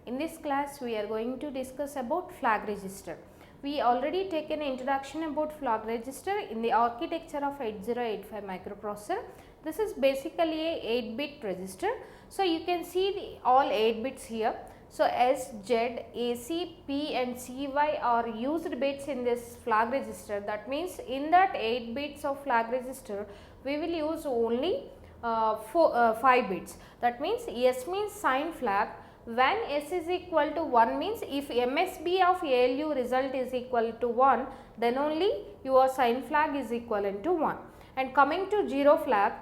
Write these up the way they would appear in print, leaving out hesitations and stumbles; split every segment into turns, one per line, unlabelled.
In this class we are going to discuss about flag register. We already taken introduction about flag register in the architecture of 8085 microprocessor. This is basically a 8-bit register. So you can see all 8 bits here. So S, Z, AC, P and CY are used bits in this flag register. That means in that 8 bits of flag register we will use only 5 bits. That means S means sign flag. When S is equal to 1 means if MSB of ALU result is equal to 1, then only your sign flag is equivalent to 1. And coming to 0 flag,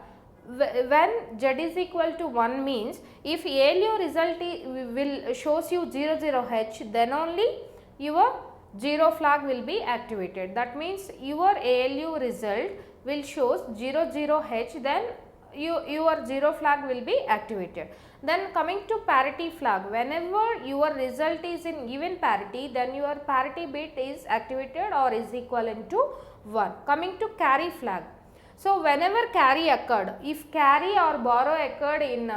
when Z is equal to 1 means if ALU result will shows you 00H, then only your 0 flag will be activated. That means your ALU result will shows 00H, then your 0 flag will be activated. Then coming to parity flag, whenever your result is in even parity, then your parity bit is activated or is equivalent to 1. Coming to carry flag. So whenever carry occurred, if carry or borrow occurred in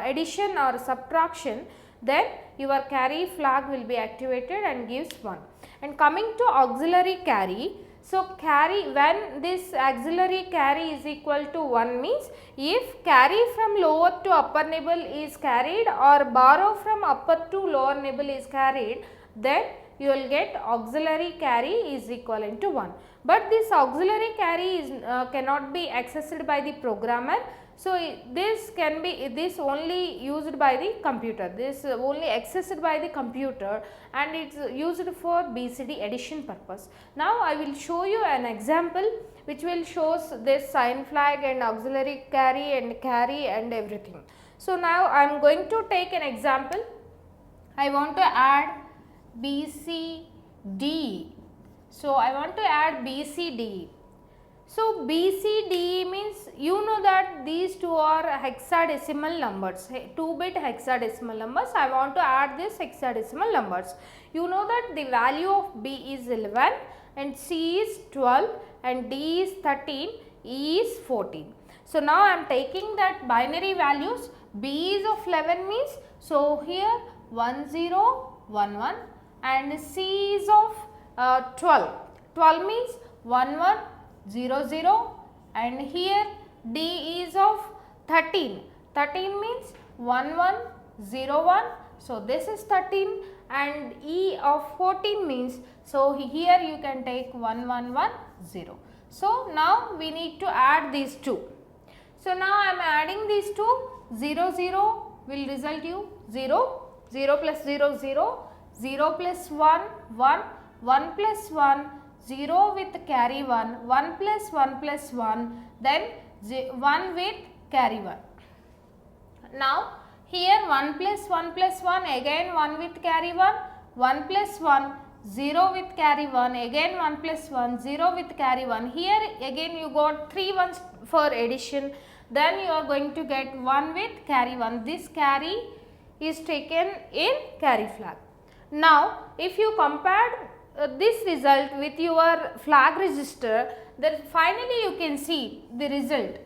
addition or subtraction, then your carry flag will be activated and gives 1. And coming to auxiliary carry, so carry, when this auxiliary carry is equal to 1 means if carry from lower to upper nibble is carried or borrow from upper to lower nibble is carried, then you will get auxiliary carry is equivalent to 1. But this auxiliary carry is cannot be accessed by the programmer. So this can be, this only used by the computer, this only accessed by the computer and it is used for BCD addition purpose. Now I will show you an example which will shows this sign flag and auxiliary carry and everything. So now I am going to take an example. I want to add BCD. So I want to add BCD. So BCD means you know that these two are hexadecimal numbers, 2-bit hexadecimal numbers. I want to add this hexadecimal numbers. You know that the value of B is 11 and C is 12 and D is 13, E is 14. So now I am taking that binary values. B is of 11 means, so here 1011 and C is of 12. 12 means 1100 and here D is of 13. 13 means 1101. So this is 13 and E of 14 means, so here you can take 1110. So now we need to add these two. So now I am adding these two. 0 0 will result you 0, 0 plus 0 0, 0 plus 1 1, 1 plus 1, 0 with carry 1, 1 plus 1 plus 1, then 1 with carry 1. Now here 1 plus 1 plus 1, again 1 with carry 1, 1 plus 1, 0 with carry 1, again 1 plus 1, 0 with carry 1. Here again you got 3 ones for addition, then you are going to get 1 with carry 1. This carry is taken in carry flag. Now if you compare this result with your flag register, then finally you can see the result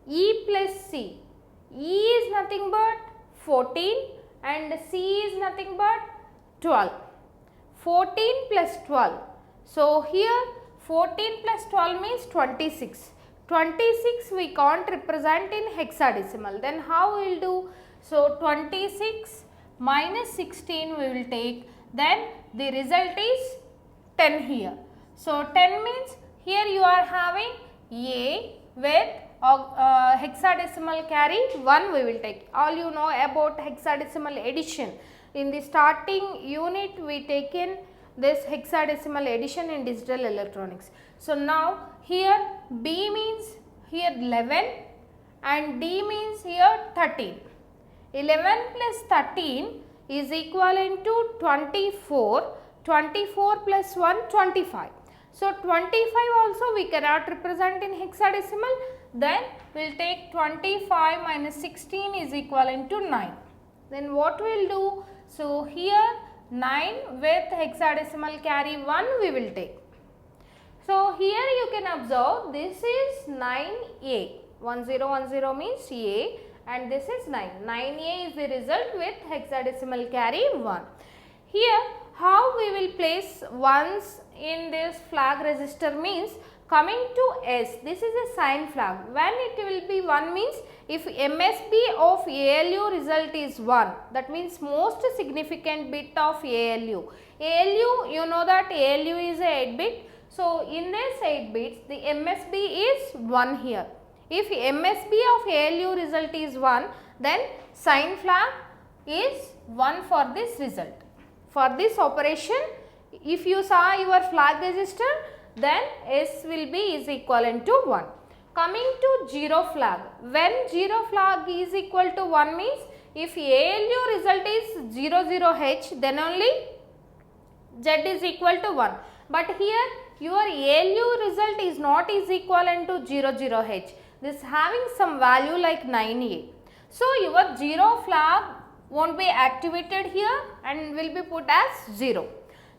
E plus C. E is nothing but 14 and C is nothing but 12. 14 plus 12. So here 14 plus 12 means 26. 26 we can't represent in hexadecimal. Then how we will do? So 26 minus 16 we will take. Then the result is 10 here. So 10 means here you are having A with hexadecimal carry 1 we will take. All you know about hexadecimal addition. In the starting unit we taken this hexadecimal addition in digital electronics. So now here B means here 11 and D means here 13. 11 plus 13 is equivalent to 24, 24 plus 1 25. So 25 also we cannot represent in hexadecimal, then we will take 25 minus 16 is equivalent to 9. Then what we will do? So here 9 with hexadecimal carry 1 we will take. So here you can observe this is 9A, 1010 means A and this is 9. 9A is the result with hexadecimal carry 1. Here how we will place ones in this flag register means, coming to S, this is a sign flag. When it will be 1 means, if MSB of ALU result is 1, that means most significant bit of ALU. ALU, you know that ALU is a 8 bit. So, in this 8 bits, the MSB is 1 here. If MSB of ALU result is 1, then sign flag is 1 for this result. For this operation, if you saw your flag register, then S will be is equivalent to 1. Coming to 0 flag, when 0 flag is equal to 1 means, if ALU result is 00H, then only Z is equal to 1. But here your ALU result is not is equivalent to 00H. This having some value like 9A. So, your 0 flag won't be activated here and will be put as 0.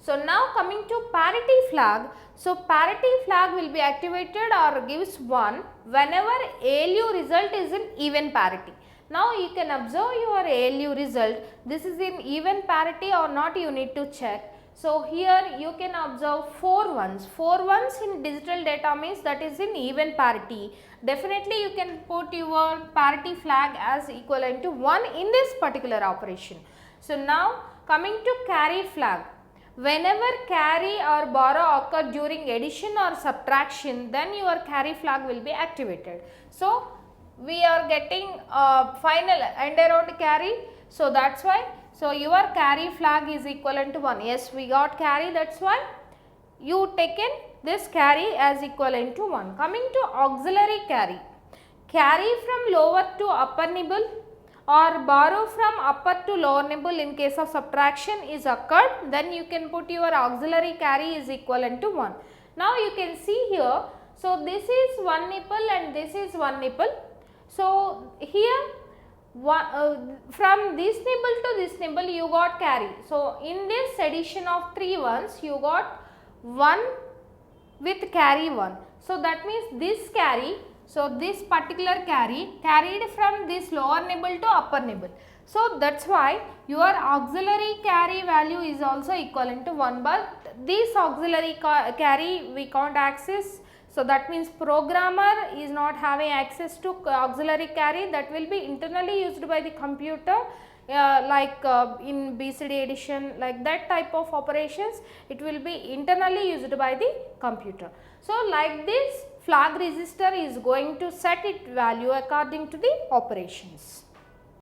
So, now coming to parity flag. So, parity flag will be activated or gives 1 whenever ALU result is in even parity. Now, you can observe your ALU result. This is in even parity or not, you need to check. So, here you can observe 4 ones. 4 ones in digital data means that is in even parity. Definitely you can put your parity flag as equivalent to 1 in this particular operation. So, now coming to carry flag. Whenever carry or borrow occur during addition or subtraction, then your carry flag will be activated. So, we are getting final end around carry. So, that is why. So, your carry flag is equivalent to 1. Yes, we got carry, that is why you taken this carry as equivalent to 1. Coming to auxiliary carry. Carry from lower to upper nibble or borrow from upper to lower nibble in case of subtraction is occurred, then you can put your auxiliary carry is equivalent to 1. Now, you can see here, so this is 1 nibble and this is 1 nibble. So, here from this nibble to this nibble you got carry. So, in this addition of 3 ones you got 1 with carry 1. So, that means this carry, so this particular carry carried from this lower nibble to upper nibble. So, that is why your auxiliary carry value is also equivalent to 1, but this auxiliary carry we can't access. So, that means programmer is not having access to auxiliary carry, that will be internally used by the computer like in BCD addition, like that type of operations, it will be internally used by the computer. So, like this flag register is going to set its value according to the operations.